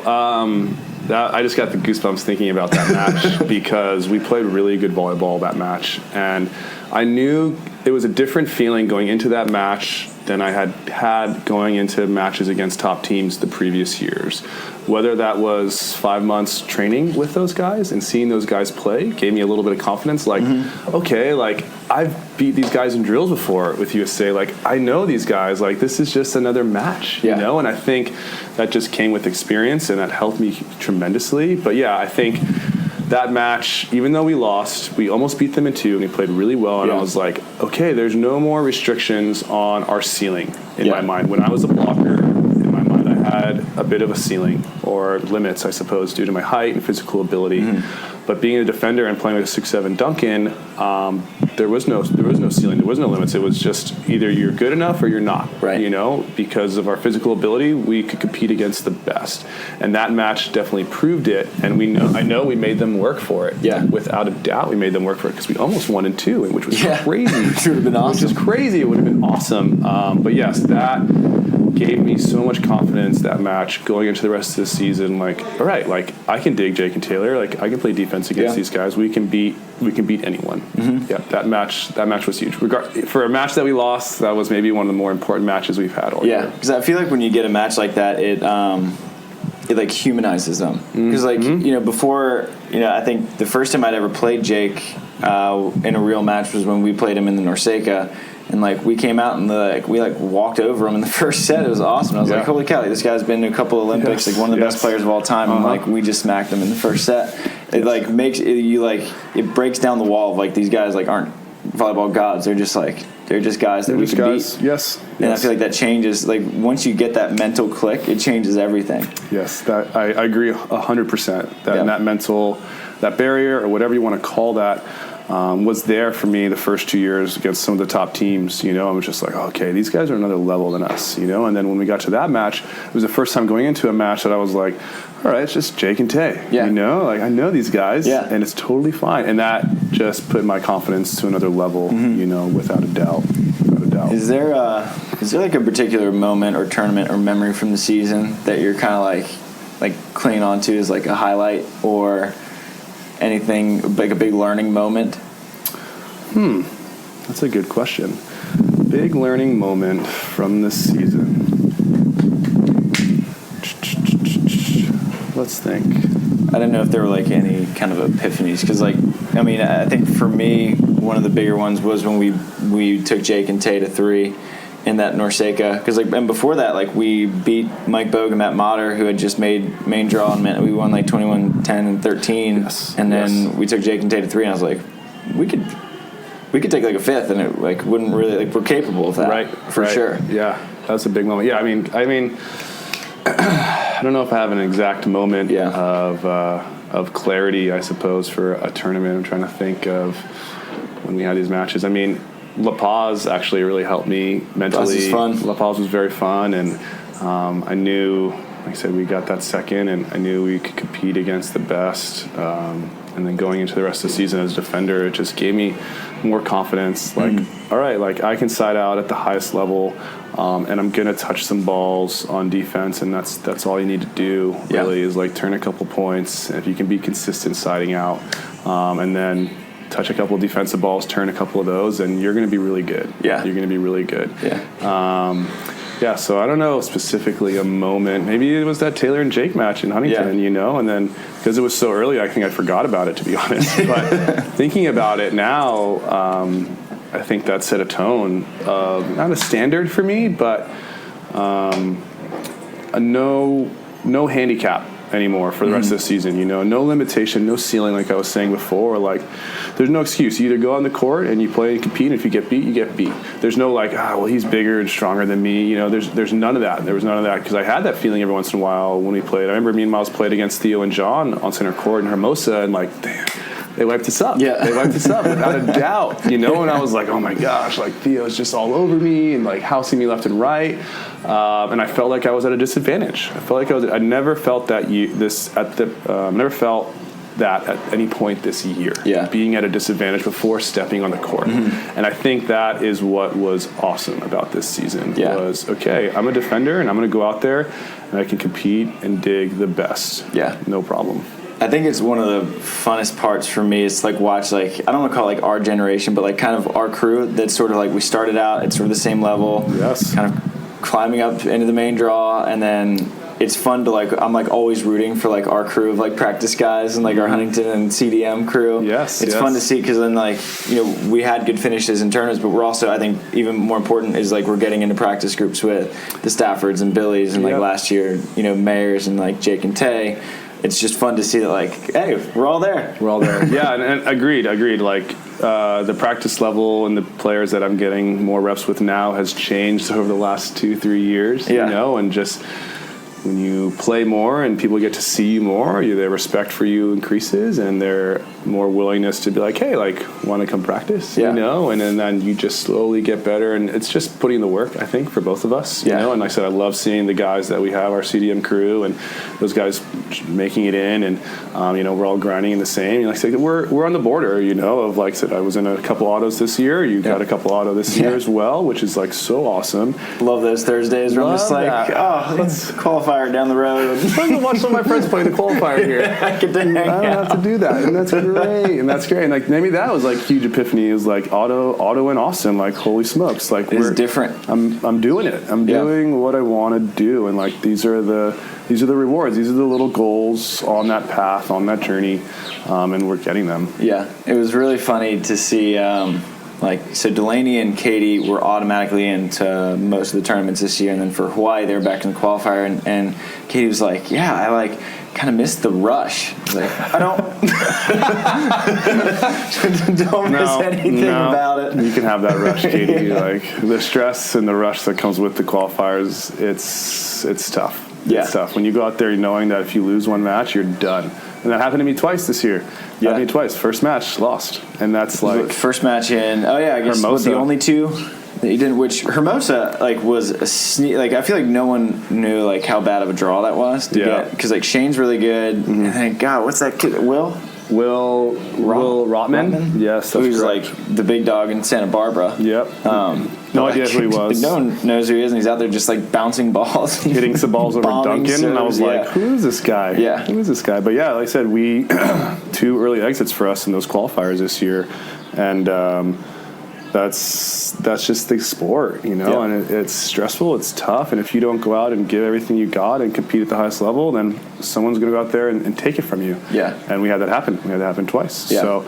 I just got the goosebumps thinking about that match because we played really good volleyball that match, and I knew it was a different feeling going into that match than I had going into matches against top teams the previous years. Whether that was 5 months training with those guys and seeing those guys play gave me a little bit of confidence. Okay, I've beat these guys in drills before with USA. I know these guys. This is just another match, you know? And I think that just came with experience, and that helped me tremendously. But yeah, I think that match, even though we lost, we almost beat them in 2, and we played really well. And I was okay, there's no more restrictions on our ceiling in my mind. When I was a blocker, in my mind, I had a bit of a ceiling or limits, I suppose, due to my height and physical ability. But being a defender and playing with a 6'7" Duncan, there was no ceiling, there was no limits. It was just either you're good enough or you're not. Right. You know, because of our physical ability, we could compete against the best, and that match definitely proved it. And I know we made them work for it. Yeah, without a doubt, we made them work for it because we almost won in 2, which was crazy. Which would have been awesome. Which is crazy. It would have been awesome. But yes, that gave me so much confidence, that match, going into the rest of the season. Like, all right, like I can dig Jake and Taylor. Like I can play defense against these guys. We can beat anyone. Yeah, that match was huge. For a match that we lost, that was maybe one of the more important matches we've had all year. Yeah, because I feel like when you get a match like that, it like humanizes them. Because like you know, before, you know, I think the first time I'd ever played Jake in a real match was when we played him in the NORCECA. And like we came out and we walked over him in the first set. It was awesome. I was like, holy cow! Like, this guy's been to a couple of Olympics, like one of the best players of all time. And like we just smacked him in the first set. It like makes you like it breaks down the wall of like these guys like aren't volleyball gods. They're just guys that we can beat. Yes. And I feel like that changes. Like once you get that mental click, it changes everything. Yes, that I agree 100%. That mental, that barrier or whatever you want to call that. Was there for me the first 2 years against some of the top teams. You know, I was just like, okay, these guys are another level than us, you know. And then when we got to that match, it was the first time going into a match that I was like, all right, it's just Jake and Tay. You know, like I know these guys, and it's totally fine. And that just put my confidence to another level, you know, without a doubt. Is there like a particular moment or tournament or memory from the season that you're kind of like clinging on to as like a highlight or anything like a big learning moment? That's a good question. Big learning moment from the season. Let's think. I don't know if there were like any kind of epiphanies, because like I mean I think for me one of the bigger ones was when we took Jake and Tay to 3 in that NORCECA, because like and before that like we beat Mike Bogue and Matt Motter, who had just made main draw, and we won like 21-10 and 13, and then we took Jake and Tay to 3, and I was like, we could take like a 5th, and it like wouldn't really like we're capable of that, for sure. Yeah, that's a big moment. Yeah, I mean I don't know if I have an exact moment of clarity, I suppose, for a tournament. I'm trying to think of when we had these matches. I mean, La Paz actually really helped me mentally. La Paz was very fun, and I knew, like I said, we got that second, and I knew we could compete against the best. And then going into the rest of the season as a defender, it just gave me more confidence. Like, all right, like I can side out at the highest level, and I'm gonna touch some balls on defense, and that's all you need to do. Really, is like turn a couple points. If you can be consistent siding out, and then touch a couple of defensive balls, turn a couple of those, and you're going to be really good. Yeah. You're going to be really good. Yeah. So I don't know specifically a moment. Maybe it was that Taylor and Jake match in Huntington, you know, and then because it was so early, I think I forgot about it, to be honest. But thinking about it now, I think that set a tone of not a standard for me, but a no handicap anymore for the rest of the season. You know, no limitation, no ceiling, like I was saying before. Like, there's no excuse. You either go on the court and you play and compete, and if you get beat, you get beat. There's no like, well, he's bigger and stronger than me. You know, there's none of that. There was none of that, because I had that feeling every once in a while when we played. I remember me and Miles played against Theo and John on center court in Hermosa, and like, damn, they wiped us up. Yeah, they wiped us up without a doubt. You know, and I was like, oh my gosh, like Theo's just all over me and like housing me left and right. And I felt like I was at a disadvantage. I felt like I never felt that never felt that at any point this year. Yeah. Being at a disadvantage before stepping on the court. And I think that is what was awesome about this season. Was, okay, I'm a defender and I'm going to go out there and I can compete and dig the best. Yeah. No problem. I think it's one of the funnest parts for me is like watch, like, I don't want to call it like our generation, but like kind of our crew that's sort of like we started out at sort of the same level. Yes. Kind of climbing up into the main draw, and then it's fun to like, I'm like always rooting for like our crew of like practice guys and like our Huntington and CDM crew. Yes. It's fun to see, because then like, you know, we had good finishes in tournaments, but we're also, I think even more important is like we're getting into practice groups with the Staffords and Billies, and like last year, you know, Mayers and like Jake and Tay. It's just fun to see that, like, hey, we're all there. We're all there. Yeah, and agreed. Like, the practice level and the players that I'm getting more reps with now has changed over the last 2-3 years, you know, and just when you play more and people get to see you more, their respect for you increases, and their more willingness to be like, hey, like, want to come practice, you know? And then you just slowly get better, and it's just putting the work, I think, for both of us, you know? And like I said, I love seeing the guys that we have, our CDM crew, and those guys making it in, and, you know, we're all grinding in the same. Like I said, we're on the border, you know, of, like I said, I was in a couple autos this year. You got a couple auto this year as well, which is, like, so awesome. Love those Thursdays where I'm just like, let's qualifier down the road. I'm going to watch some of my friends play the qualifier here. I don't have to do that, and that's great. And that's great. And like maybe that was like huge epiphany. Is like auto and Austin. Like holy smokes! Like it's different. I'm doing it. I'm doing what I want to do, and like these are the rewards. These are the little goals on that path, on that journey, and we're getting them. Yeah, it was really funny to see. So Delaney and Katie were automatically into most of the tournaments this year, and then for Hawaii they were back in the qualifier, and Katie was like, yeah, I like kind of missed the rush. I was like, I don't miss anything about it. You can have that rush, Katie. Like the stress and the rush that comes with the qualifiers, it's tough. Yeah. It's tough. When you go out there knowing that if you lose one match, you're done. And that happened to me twice this year. Happened to me twice. First match, lost. And that's like... First match in... Oh, yeah, I guess Hermosa. The only two that you didn't... Which Hermosa, like, was a sneak... Like, I feel like no one knew, like, how bad of a draw that was to get. Because, like, Shane's really good. Mm-hmm. And then, God, what's that kid? Will Rotman? Yes, that's who's like the big dog in Santa Barbara. Yep. No idea who he was. No one knows who he is, and he's out there just like bouncing balls, hitting some balls over Duncan, and I was like, "Who is this guy? Yeah, who is this guy?" But yeah, like I said, we 2 early exits for us in those qualifiers this year, and that's just the sport, you know. And it's stressful, it's tough, and if you don't go out and give everything you got and compete at the highest level, then someone's going to go out there and take it from you. Yeah. And we had that happen. We had that happen twice. Yeah. So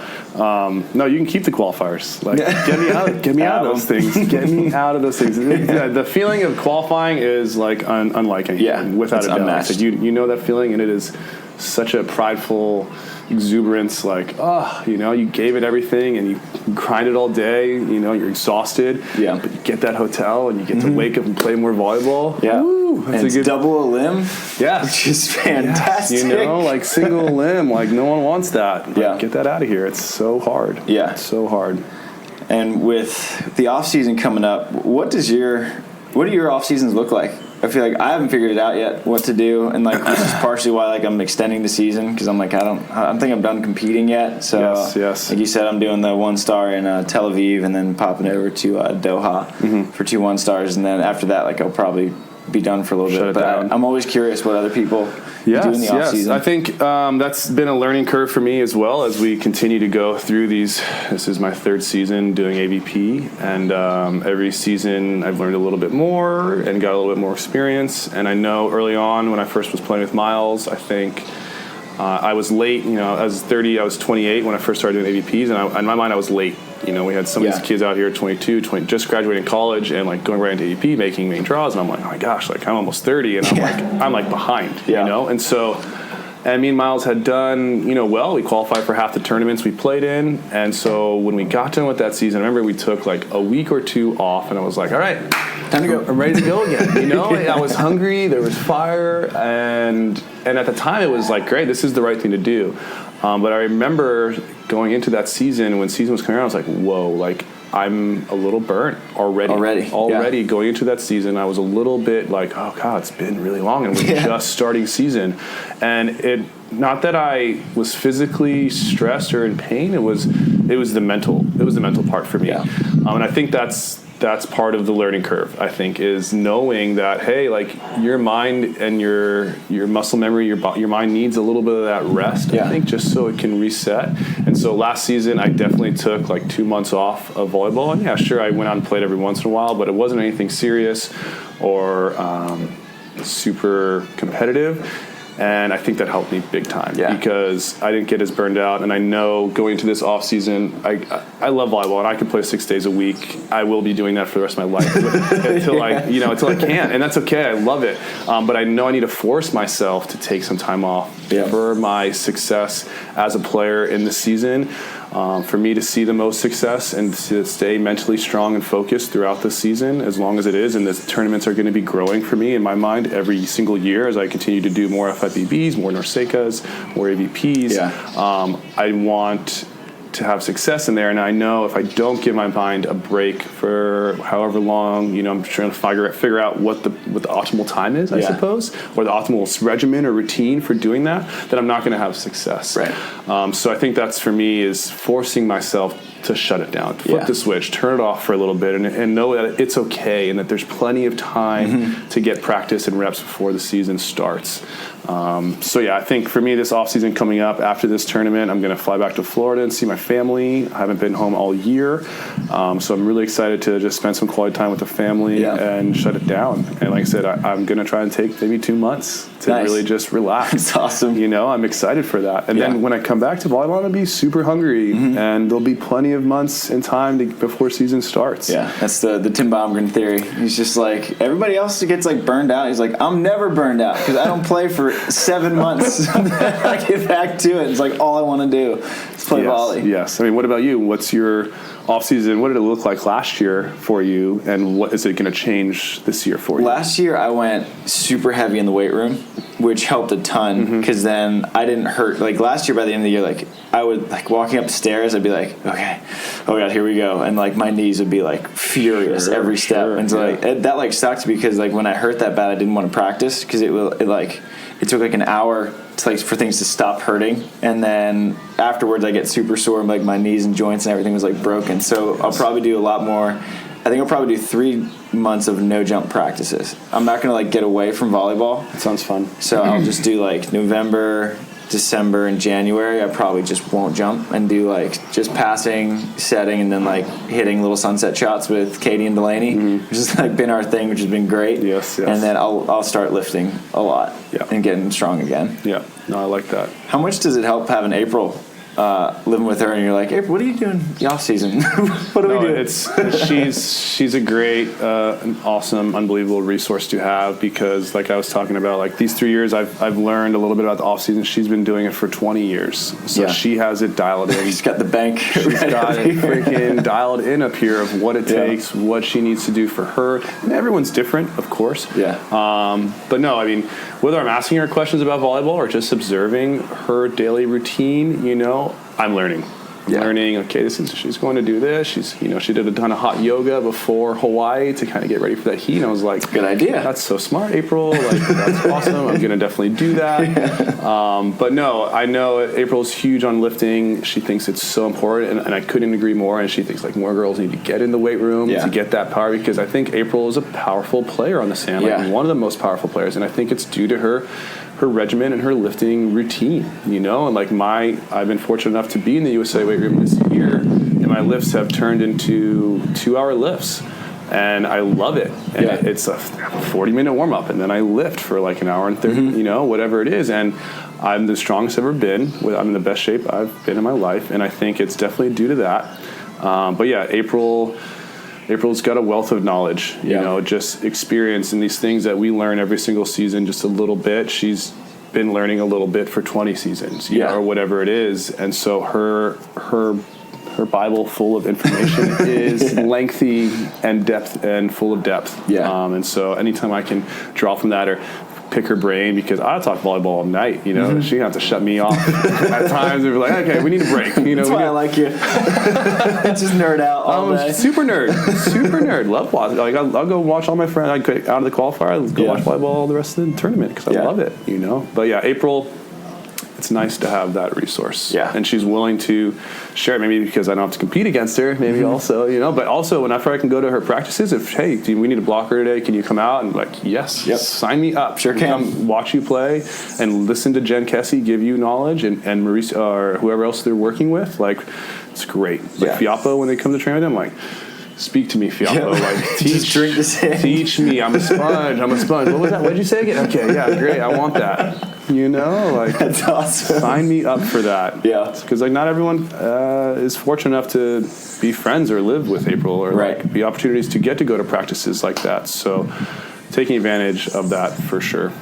no, you can keep the qualifiers. Like get me out of those things. Get me out of those things. The feeling of qualifying is like unlike anything. Yeah. Without a doubt. Unmatched. You know that feeling, and it is such a prideful exuberance, like, you know, you gave it everything and you grinded all day, you know, you're exhausted, but you get that hotel and you get to wake up and play more volleyball. Woo, and it's double a limb, which is fantastic. You know, like single limb, like no one wants that. Like, get that out of here. It's so hard. It's so hard. And with the off season coming up, what do your off seasons look like? I feel like I haven't figured it out yet what to do, and like this is partially why like I'm extending the season, because I'm like I don't think I'm done competing yet. So yes. Like you said, I'm doing the 1 star in Tel Aviv, and then popping over to Doha for 2 1 stars, and then after that, like I'll probably be done for a little bit. But I'm always curious what other people do in the off season. I think that's been a learning curve for me as well as we continue to go through these. This is my 3rd season doing AVP, and every season I've learned a little bit more and got a little bit more experience. And I know early on when I first was playing with Miles, I think I was late. You know, I was 30, I was 28 when I first started doing AVPs, and in my mind I was late. You know, we had some of these kids out here, 22, just graduating college, and like going right into AVP, making main draws, and I'm like, oh my gosh, like I'm almost 30, and I'm like behind, you know, and so. And me and Miles had done, you know, well. We qualified for half the tournaments we played in. And so when we got done with that season, I remember we took like a week or 2 off, and I was like, all right, time to go. I'm ready to go again. You know, I was hungry. There was fire. And at the time, it was like, great, this is the right thing to do. But I remember going into that season, when season was coming around, I was like, whoa, like, I'm a little burnt already going into that season. I was a little bit like, oh God, it's been really long, and we're just starting season. And it, not that I was physically stressed or in pain, it was the mental part for me. And I think that's part of the learning curve, I think, is knowing that, hey, like your mind and your muscle memory, your mind needs a little bit of that rest, I think, just so it can reset. And so last season, I definitely took like 2 months off of volleyball. And sure, I went out and played every once in a while, but it wasn't anything serious or super competitive. And I think that helped me big time because I didn't get as burned out. And I know going into this off season, I love volleyball, and I can play 6 days a week. I will be doing that for the rest of my life until I can, and that's okay. I love it, but I know I need to force myself to take some time off for my success as a player in the season. For me to see the most success and to stay mentally strong and focused throughout the season, as long as it is, and the tournaments are going to be growing for me in my mind every single year as I continue to do more FIVBs, more NORCECAs, more AVPs. I want to have success in there, and I know if I don't give my mind a break for however long, I'm trying to figure out what the optimal time is, I suppose, or the optimal regimen or routine for doing that, then I'm not going to have success. Right. So I think that's, for me, is forcing myself to shut it down, flip the switch, turn it off for a little bit, and know that it's okay and that there's plenty of time to get practice and reps before the season starts. I think for me, this off season coming up after this tournament, I'm going to fly back to Florida and see my family. I haven't been home all year, so I'm really excited to just spend some quality time with the family and shut it down. And like I said, I'm going to try and take maybe 2 months to really just relax. That's awesome. I'm excited for that. And then when I come back to volleyball, I'm going to be super hungry, and there'll be plenty of months in time before season starts. Yeah, that's the Tim Baumgren theory. He's just like, everybody else gets like burned out. He's like, I'm never burned out because I don't play for 7 months. I get back to it. It's like all I want to do is play volley. Yes. I mean, what about you? What's your off season? What did it look like last year for you, and what is it going to change this year for you? Last year I went super heavy in the weight room, which helped a ton because then I didn't hurt. Like last year, by the end of the year, like I would like walking up the stairs, I'd be like, okay, oh god, here we go, and like my knees would be like furious every step, and so like that like sucked because like when I hurt that bad, I didn't want to practice because it took like an hour for things to stop hurting, and then afterwards I get super sore, like my knees and joints and everything was like broken. So I'll probably do a lot more. I think I'll probably do 3 months of no jump practices. I'm not gonna like get away from volleyball. That sounds fun. So I'll just do like November, December, and January. I probably just won't jump and do like just passing, setting, and then like hitting little sunset shots with Katie and Delaney, which has like been our thing, which has been great. Yes. And then I'll start lifting a lot and getting strong again. Yeah. No, I like that. How much does it help having April living with her, and you're like, April, what are you doing the off season? What are we doing? She's a great, an awesome, unbelievable resource to have, because like I was talking about, like these 3 years I've learned a little bit about the off season. She's been doing it for 20 years, so she has it dialed in. She's got the bank. She's got it freaking dialed in up here of what it takes, what she needs to do for her. And everyone's different, of course. But no, I mean, whether I'm asking her questions about volleyball or just observing her daily routine, I'm learning. Learning, okay, she's going to do this. She did a ton of hot yoga before Hawaii to kind of get ready for that heat. And I was like, good idea. That's so smart, April. Like, that's awesome. I'm going to definitely do that. But no, I know April's huge on lifting. She thinks it's so important, and I couldn't agree more. And she thinks like more girls need to get in the weight room to get that power, because I think April is a powerful player on the sand, like one of the most powerful players. And I think it's due to her regimen and her lifting routine, and like I've been fortunate enough to be in the USA weight room this year, and my lifts have turned into 2-hour lifts, and I love it. And it's a 40-minute warm-up, and then I lift for like an hour and 30, whatever it is, and I'm the strongest I've ever been. I'm in the best shape I've been in my life, and I think it's definitely due to that. But yeah, April's got a wealth of knowledge, just experience in these things that we learn every single season, just a little bit. She's been learning a little bit for 20 seasons, or whatever it is. And so her Bible full of information is lengthy and depth and full of depth. And so anytime I can draw from that or pick her brain, because I talk volleyball all night, she gonna have to shut me off at times. We're like, okay, we need a break. That's why I like you. Just nerd out all day. Super nerd. Love watching. Like I'll go watch all my friends. I go out of the qualifier. I'll go watch volleyball all the rest of the tournament because I love it. But yeah, April, it's nice to have that resource. And she's willing to share it, maybe because I don't have to compete against her, maybe also, but also whenever I can go to her practices, if, hey, we need a blocker today, can you come out? And like, yes, sign me up. Sure can. Come watch you play and listen to Jen Kessie give you knowledge, and Maurice or whoever else they're working with. Like, it's great. Like Fiapo, when they come to train with them, like, speak to me, Fiapo. Like, drink this in. Teach me. I'm a sponge. What was that? What did you say again? Okay, yeah, great. I want that. Like, that's awesome. Sign me up for that. Because like not everyone is fortunate enough to be friends or live with April, or like be opportunities to get to go to practices like that. So taking advantage of that for sure.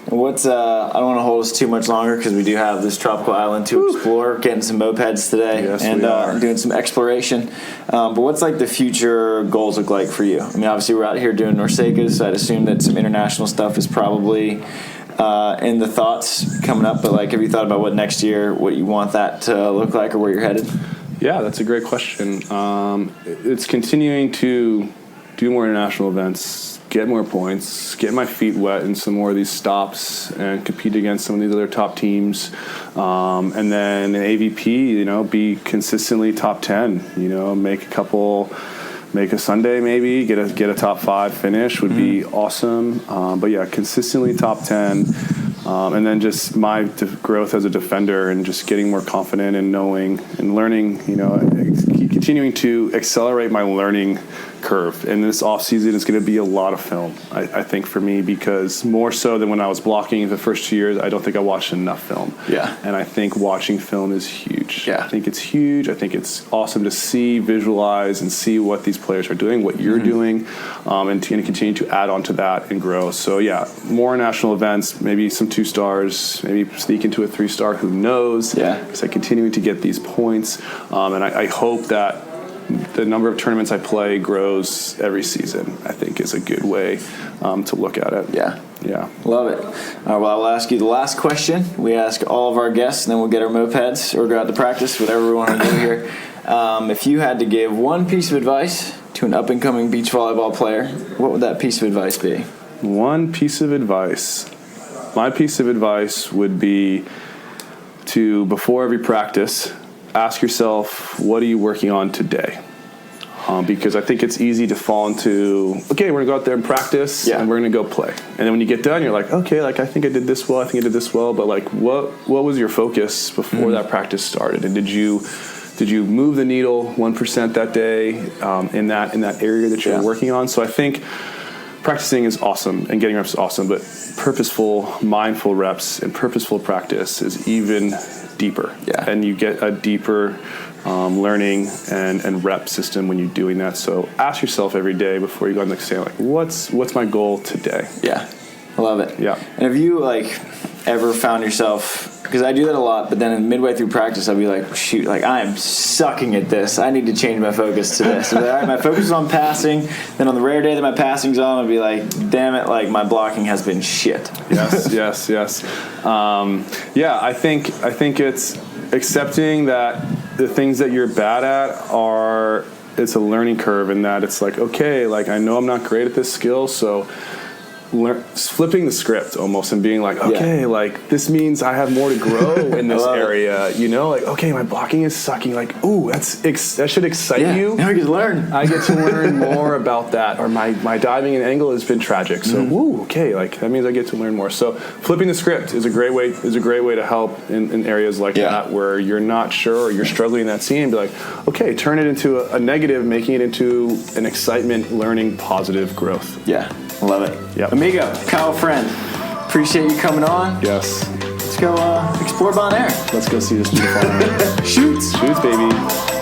What's I don't want to hold us too much longer because we do have this tropical island to explore. Getting some mopeds today, yes, and we are. doing some exploration. But what's like the future goals look like for you? I mean, obviously we're out here doing NORCECA, so I'd assume that some international stuff is probably in the thoughts coming up. But like, have you thought about what next year, what you want that to look like, or where you're headed? Yeah, that's a great question. It's continuing to do more international events, get more points, get my feet wet in some more of these stops, and compete against some of these other top teams. And then in AVP, be consistently top 10. Make a Sunday maybe, get a top 5 finish would be awesome. But yeah, consistently top 10. And then just my growth as a defender and just getting more confident and knowing and learning, continuing to accelerate my learning curve. And this off season is going to be a lot of film, I think, for me, because more so than when I was blocking the first 2 years, I don't think I watched enough film. Yeah. And I think watching film is huge. Yeah. I think it's huge. I think it's awesome to see, visualize, and see what these players are doing, what you're doing, and to continue to add on to that and grow. So yeah, more national events, maybe some 2-stars, maybe sneak into a 3-star, who knows? Yeah. Because I continuing to get these points, and I hope that the number of tournaments I play grows every season, I think, is a good way to look at it. Yeah. Yeah. Love it. All right, well, I'll ask you the last question. We ask all of our guests, and then we'll get our mopeds or go out to practice, whatever we want to do here. If you had to give one piece of advice to an up-and-coming beach volleyball player, what would that piece of advice be? One piece of advice. My piece of advice would be to, before every practice, ask yourself, what are you working on today? Because I think it's easy to fall into, okay, we're going to go out there and practice, and we're going to go play. And then when you get done, you're like, okay, like I think I did this well, I think I did this well, but like what was your focus before that practice started? And did you move the needle 1% that day in that area that you're working on? So I think practicing is awesome and getting reps is awesome, but purposeful, mindful reps and purposeful practice is even deeper. Yeah. And you get a deeper learning and rep system when you're doing that. So ask yourself every day before you go on the next day, like, what's my goal today? Yeah. I love it. Yeah. And have you ever found yourself, because I do that a lot, but then midway through practice I'll be like, shoot, like I am sucking at this. I need to change my focus to this. So all right, my focus is on passing. Then on the rare day that my passing's on, I'll be like, damn it, like my blocking has been shit. Yes. Yeah, I think it's accepting that the things that you're bad at it's a learning curve, and that it's like, okay, like I know I'm not great at this skill, so flipping the script almost and being like, okay, like this means I have more to grow in this area, like, okay, my blocking is sucking, like, ooh, that should excite you. Now I get to learn. I get to learn more about that, or my diving and angle has been tragic, so okay, like that means I get to learn more. So flipping the script is a great way to help in areas like that where you're not sure or you're struggling in that scene, and be like, okay, turn it into a negative, making it into an excitement, learning, positive growth. Yeah. Love it. Yep. Amigo, Kyle Friend, appreciate you coming on. Yes. Let's go explore Bonaire. Let's go see this beautiful island. Shoots, baby.